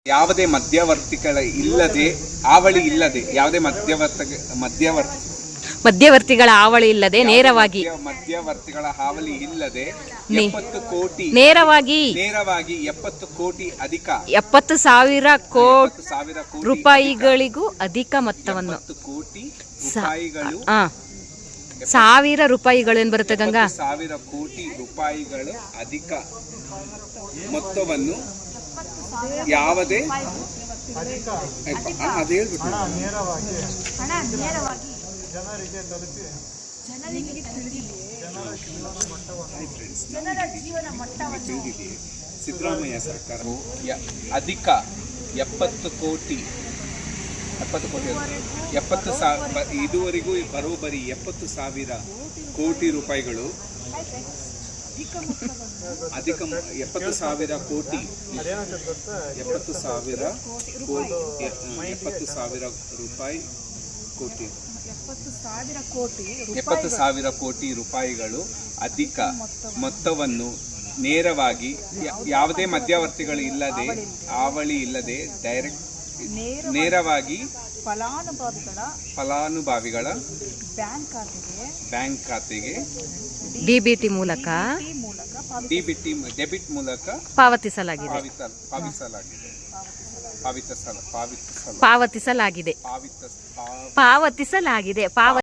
ಯಾವುದೇ ಮಧ್ಯವರ್ತಿಗಳ ಇಲ್ಲದೆ ಹಾವಳಿ ಇಲ್ಲದೆ ಯಾವುದೇ ಮಧ್ಯವರ್ತಿಗಳ ಹಾವಳಿ ಇಲ್ಲದೆ ನೇರವಾಗಿ ಮಧ್ಯವರ್ತಿಗಳ ಹಾವಳಿ ಇಲ್ಲದೆ 70 ಕೋಟಿ ನೇರವಾಗಿ 70 ಕೋಟಿ ಅಧಿಕ 70,000 ಕೋಟಿ ರೂಪಾಯಿಗಳಿಗೂ ಅಧಿಕ ಮೊತ್ತವನ್ನು 70 ಕೋಟಿ ರೂಪಾಯಿಗಳು ಸಾವಿರ ರೂಪಾಯಿಗಳು ಏನು ಬರುತ್ತೆ ಗಂಗಾ 1000 ಕೋಟಿ ರೂಪಾಯಿಗಳು ಅಧಿಕ ಮೊತ್ತವನ್ನು ಯಾವುದೇ ಸಿದ್ದರಾಮಯ್ಯ ಸರ್ಕಾರವು ಅಧಿಕ 70 ಕೋಟಿ ಇದುವರೆಗೂ ಬರೋಬ್ಬರಿ 70,000 ಕೋಟಿ ರೂಪಾಯಿಗಳು ಅಧಿಕ 70,000 ಕೋಟಿ 70,000 ರೂಪಾಯಿ ಕೋಟಿ 70,000 ಕೋಟಿ ರೂಪಾಯಿಗಳು ಅಧಿಕ ಮೊತ್ತವನ್ನು ನೇರವಾಗಿ ಯಾವುದೇ ಮಧ್ಯವರ್ತಿಗಳು ಇಲ್ಲದೆ ಹಾವಳಿ ಇಲ್ಲದೆ ಡೈರೆಕ್ಟ್ ನೇರವಾಗಿ ಫಲಾನುಭವಿಗಳ ಬ್ಯಾಂಕ್ ಖಾತೆಗೆ ಡಿಬಿಟಿ ಮೂಲಕ ಡೆಬಿಟ್ ಮೂಲಕ ಪಾವತಿಸಲಾಗಿದೆ